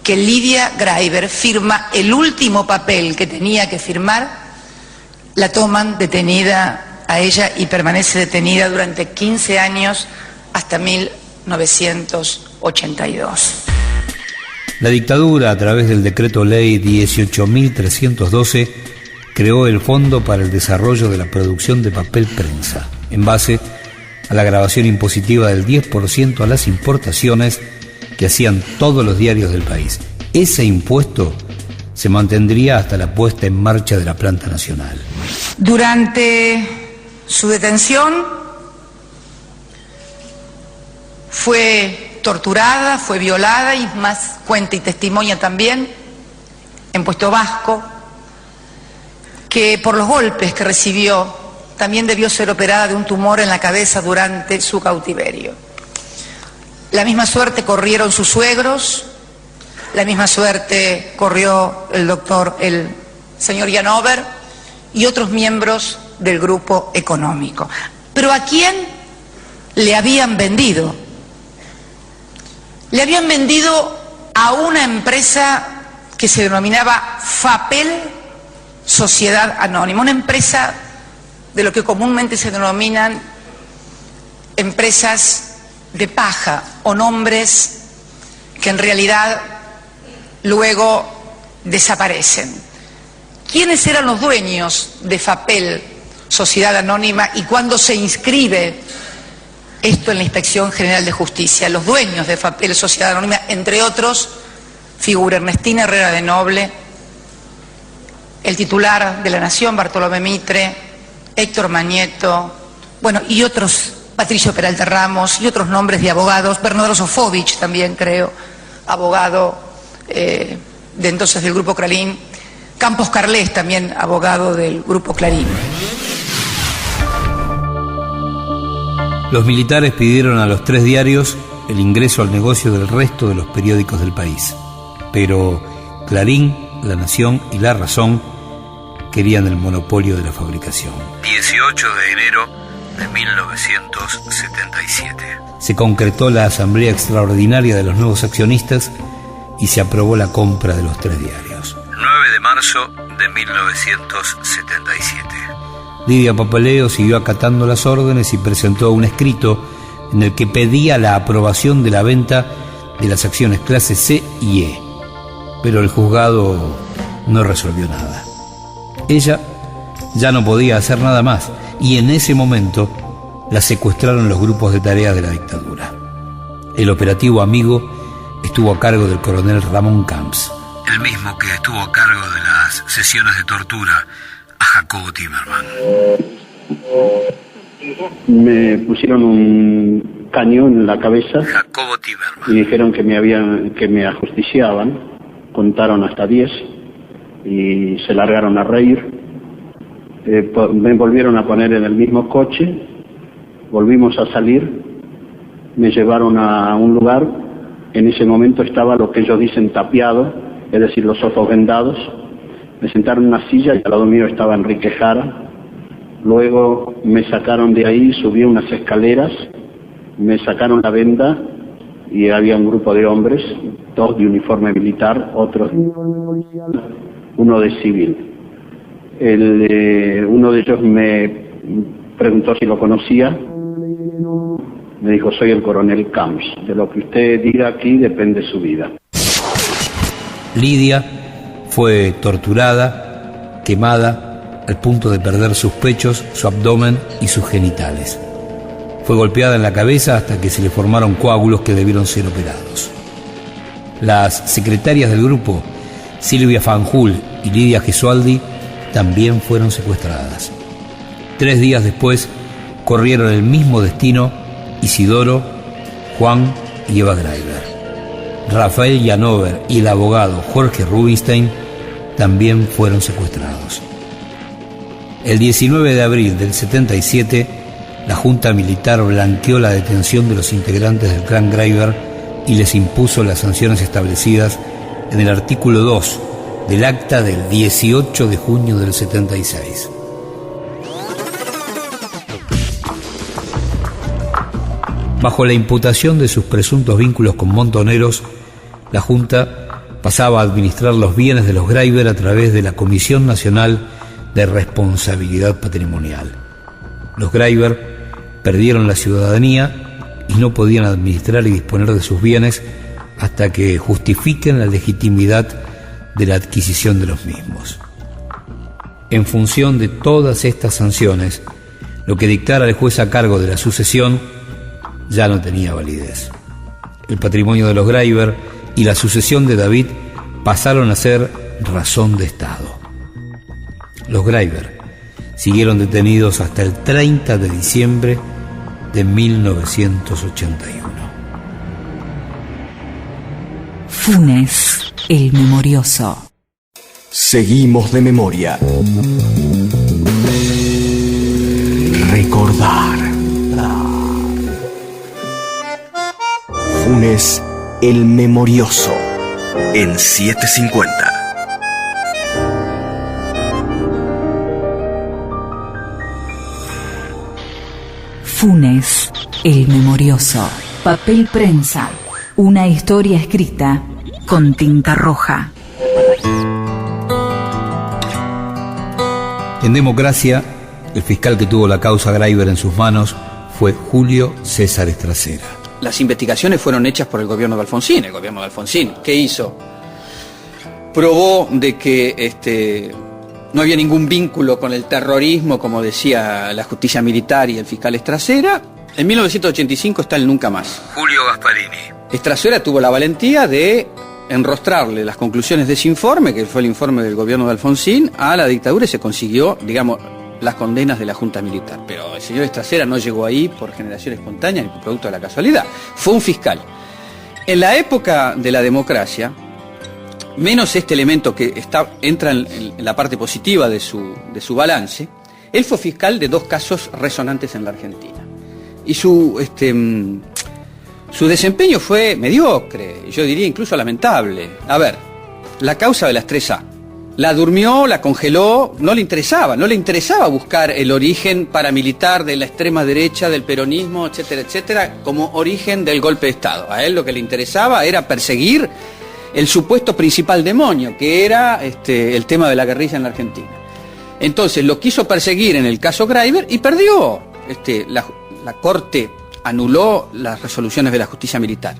Speaker 3: que Lidia Graiber firma el último papel que tenía que firmar, la toman detenida a ella y permanece detenida durante 15 años hasta 1982.
Speaker 4: La dictadura, a través del decreto ley 18.312, creó el Fondo para el Desarrollo de la Producción de Papel Prensa, en base a la grabación impositiva del 10% a las importaciones que hacían todos los diarios del país. Ese impuesto se mantendría hasta la puesta en marcha de la planta nacional.
Speaker 3: Durante su detención fue torturada, fue violada y más cuenta y testimonia también en Puesto Vasco, que por los golpes que recibió también debió ser operada de un tumor en la cabeza durante su cautiverio. La misma suerte corrieron sus suegros, la misma suerte corrió el señor Janover y otros miembros del grupo económico. Pero ¿a quién le habían vendido? Le habían vendido a una empresa que se denominaba FAPEL Sociedad Anónima, una empresa de lo que comúnmente se denominan empresas de paja o nombres que en realidad luego desaparecen. ¿Quiénes eran los dueños de FAPEL Sociedad Anónima y cuándo se inscribe esto en la Inspección General de Justicia. Los dueños de Papel Sociedad Anónima, entre otros, figura Ernestina Herrera de Noble, el titular de La Nación, Bartolomé Mitre, Héctor Mañeto, bueno, y otros, Patricio Peralta Ramos, y otros nombres de abogados, Bernardo Sofovich también creo, abogado de entonces del Grupo Clarín, Campos Carles también abogado del Grupo Clarín.
Speaker 4: Los militares pidieron a los 3 diarios el ingreso al negocio del resto de los periódicos del país, pero Clarín, La Nación y La Razón querían el monopolio de la fabricación.
Speaker 2: 18 de enero de 1977.
Speaker 4: Se concretó la asamblea extraordinaria de los nuevos accionistas y se aprobó la compra de los 3 diarios.
Speaker 2: 9 de marzo de 1977.
Speaker 4: Lidia Papaleo siguió acatando las órdenes y presentó un escrito en el que pedía la aprobación de la venta de las acciones clase C y E, pero el juzgado no resolvió nada. Ella ya no podía hacer nada más y en ese momento la secuestraron los grupos de tareas de la dictadura. El operativo Amigo estuvo a cargo del coronel Ramón Camps,
Speaker 2: el mismo que estuvo a cargo de las sesiones de tortura a Jacobo Timerman.
Speaker 1: Me pusieron un cañón en la cabeza
Speaker 2: Jacobo Timerman.
Speaker 1: Y dijeron que me ajusticiaban. Contaron hasta 10 y se largaron a reír. Me volvieron a poner en el mismo coche, volvimos a salir, me llevaron a un lugar. En ese momento estaba lo que ellos dicen tapiado, es decir, los ojos vendados. Me sentaron en una silla y al lado mío estaba Enrique Jara. Luego me sacaron de ahí, subí unas escaleras, me sacaron la venda y había un grupo de hombres, 2 de uniforme militar, otros uno de civil. Uno de ellos me preguntó si lo conocía. Me dijo, soy el coronel Camps. De lo que usted diga aquí depende su vida.
Speaker 4: Lidia fue torturada, quemada, al punto de perder sus pechos, su abdomen y sus genitales. Fue golpeada en la cabeza hasta que se le formaron coágulos que debieron ser operados. Las secretarias del grupo, Silvia Fanjul y Lidia Gesualdi, también fueron secuestradas. 3 días después corrieron el mismo destino Isidoro, Juan y Eva Greiber. Rafael Llanover y el abogado Jorge Rubinstein también fueron secuestrados. El 19 de abril del 77, la Junta Militar blanqueó la detención de los integrantes del clan Greiber y les impuso las sanciones establecidas en el artículo 2 del acta del 18 de junio del 76. Bajo la imputación de sus presuntos vínculos con Montoneros, la Junta pasaba a administrar los bienes de los Greiber a través de la Comisión Nacional de Responsabilidad Patrimonial. Los Greiber perdieron la ciudadanía y no podían administrar y disponer de sus bienes hasta que justifiquen la legitimidad de la adquisición de los mismos. En función de todas estas sanciones, lo que dictara el juez a cargo de la sucesión ya no tenía validez. El patrimonio de los Greiber y la sucesión de David pasaron a ser razón de Estado. Los Greiber siguieron detenidos hasta el 30 de diciembre de 1981.
Speaker 13: Funes, el memorioso.
Speaker 19: Seguimos de memoria. Recordar. Funes, el memorioso. En 750.
Speaker 13: Funes, el memorioso. Papel prensa. Una historia escrita con tinta roja.
Speaker 4: En democracia, el fiscal que tuvo la causa Greiber en sus manos fue Julio César Estracera.
Speaker 6: Las investigaciones fueron hechas por el gobierno de Alfonsín. El gobierno de Alfonsín, ¿qué hizo? Probó de que no había ningún vínculo con el terrorismo, como decía la justicia militar y el fiscal Estracera, En 1985 está el Nunca Más.
Speaker 2: Julio Gasparini.
Speaker 6: Estrazuela tuvo la valentía de enrostrarle las conclusiones de ese informe, que fue el informe del gobierno de Alfonsín, a la dictadura y se consiguió, digamos, las condenas de la Junta Militar. Pero el señor Estrazuela no llegó ahí por generación espontánea ni por producto de la casualidad. Fue un fiscal. En la época de la democracia, menos este elemento que entra en la parte positiva de su balance, él fue fiscal de 2 casos resonantes en la Argentina. Y su desempeño fue mediocre, yo diría incluso lamentable. A ver, la causa de las 3A. La durmió, la congeló, no le interesaba buscar el origen paramilitar de la extrema derecha, del peronismo, etcétera, etcétera, como origen del golpe de Estado. A él lo que le interesaba era perseguir el supuesto principal demonio, que era el tema de la guerrilla en la Argentina. Entonces lo quiso perseguir en el caso Graiver y perdió. La Corte anuló las resoluciones de la justicia militar,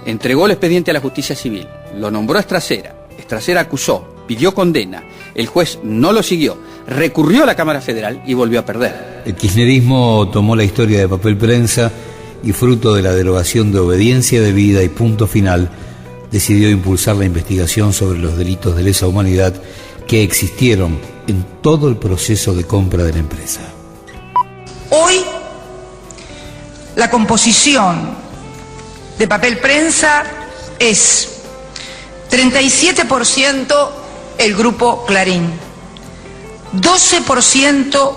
Speaker 6: entregó el expediente a la justicia civil, lo nombró a Estrazuela acusó, pidió condena, el juez no lo siguió, recurrió a la Cámara Federal y volvió a perder.
Speaker 4: El kirchnerismo tomó la historia de Papel Prensa y, fruto de la derogación de Obediencia Debida y Punto Final, decidió impulsar la investigación sobre los delitos de lesa humanidad que existieron en todo el proceso de compra de la empresa.
Speaker 3: Hoy, la composición de Papel Prensa es 37% el grupo Clarín, 12%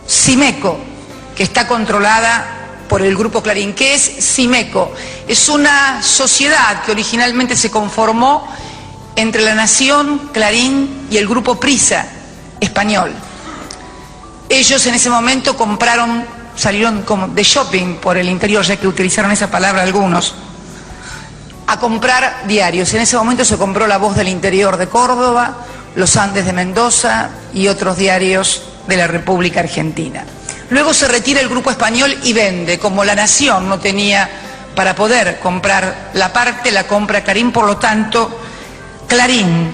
Speaker 3: Simeco, que está controlada por el grupo Clarín. ¿Qué es Simeco? Es una sociedad que originalmente se conformó entre La Nación, Clarín y el grupo Prisa español. Ellos en ese momento salieron como de shopping por el interior, ya que utilizaron esa palabra algunos, a comprar diarios. En ese momento se compró La Voz del Interior de Córdoba, Los Andes de Mendoza y otros diarios de la República Argentina. Luego se retira el grupo español y vende. Como La Nación no tenía para poder comprar la parte, la compra Clarín, por lo tanto, Clarín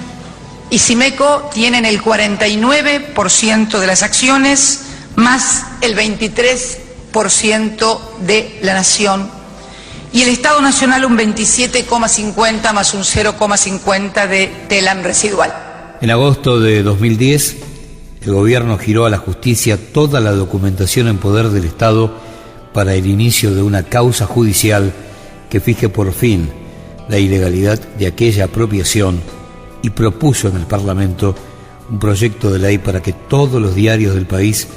Speaker 3: y Simeco tienen el 49% de las acciones, más el 23% de La Nación, y el Estado Nacional un 27,50 más un 0,50 de Telam residual.
Speaker 4: En agosto de 2010, el gobierno giró a la justicia toda la documentación en poder del Estado para el inicio de una causa judicial que fije por fin la ilegalidad de aquella apropiación y propuso en el Parlamento un proyecto de ley para que todos los diarios del país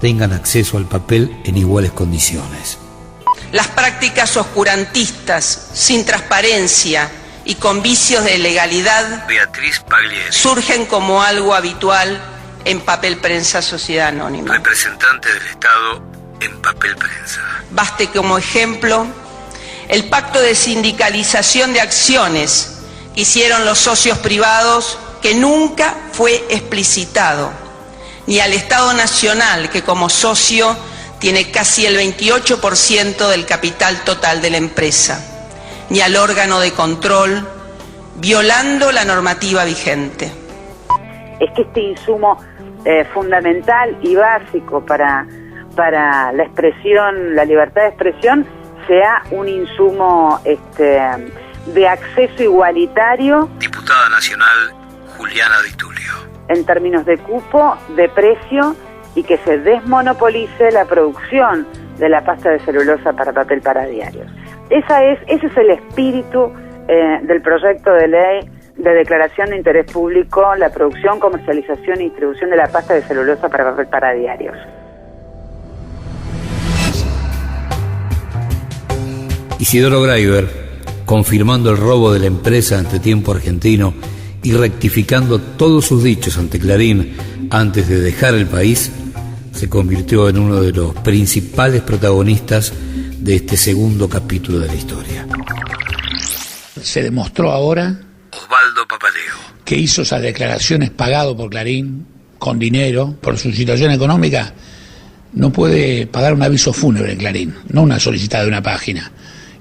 Speaker 4: tengan acceso al papel en iguales condiciones.
Speaker 5: Las prácticas oscurantistas, sin transparencia y con vicios de legalidad,
Speaker 2: Beatriz Paglieri,
Speaker 5: surgen como algo habitual en Papel Prensa Sociedad Anónima.
Speaker 2: Representante del Estado en Papel Prensa.
Speaker 5: Baste como ejemplo el pacto de sindicalización de acciones que hicieron los socios privados, que nunca fue explicitado, ni al Estado Nacional, que como socio tiene casi el 28% del capital total de la empresa, ni al órgano de control, violando la normativa vigente.
Speaker 22: Es que este insumo fundamental y básico para la expresión, la libertad de expresión, sea un insumo de acceso igualitario.
Speaker 2: Diputada Nacional Juliana Di Tulio.
Speaker 22: En términos de cupo, de precio, y que se desmonopolice la producción de la pasta de celulosa para papel para diarios. Ese es el espíritu del proyecto de ley de declaración de interés público, la producción, comercialización y distribución de la pasta de celulosa para papel para diarios.
Speaker 4: Isidoro Graiver, confirmando el robo de la empresa ante Tiempo Argentino y rectificando todos sus dichos ante Clarín antes de dejar el país, se convirtió en uno de los principales protagonistas de este segundo capítulo de la historia.
Speaker 10: Se demostró ahora
Speaker 2: Osvaldo Papaleo,
Speaker 10: que hizo esas declaraciones pagado por Clarín, con dinero, por su situación económica. No puede pagar un aviso fúnebre en Clarín, no una solicitada de una página.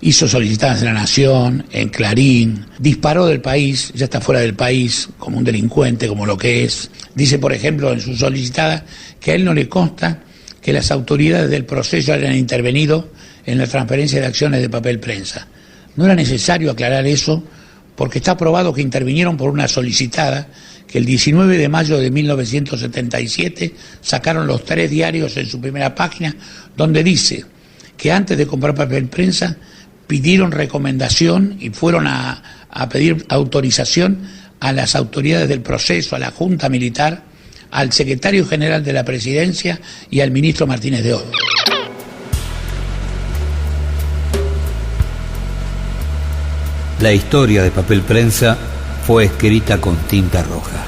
Speaker 10: Hizo solicitadas en La Nación, en Clarín, disparó del país, ya está fuera del país, como un delincuente, como lo que es. Dice, por ejemplo, en su solicitada, que a él no le consta que las autoridades del proceso hayan intervenido en la transferencia de acciones de Papel Prensa. No era necesario aclarar eso porque está probado que intervinieron por una solicitada que el 19 de mayo de 1977 sacaron los 3 diarios en su primera página, donde dice que antes de comprar Papel Prensa pidieron recomendación y fueron a pedir autorización a las autoridades del proceso, a la Junta Militar, al secretario general de la Presidencia y al ministro Martínez de Oz.
Speaker 4: La historia de Papel Prensa fue escrita con tinta roja.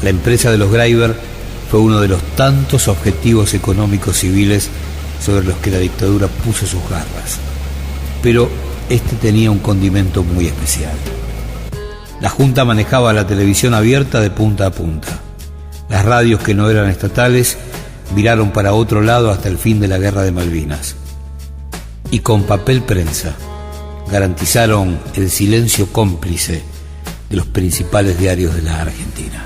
Speaker 4: La empresa de los Graiber fue uno de los tantos objetivos económicos civiles sobre los que la dictadura puso sus garras. Pero este tenía un condimento muy especial. La Junta manejaba la televisión abierta de punta a punta. Las radios que no eran estatales viraron para otro lado hasta el fin de la Guerra de Malvinas. Y con Papel Prensa garantizaron el silencio cómplice de los principales diarios de la Argentina.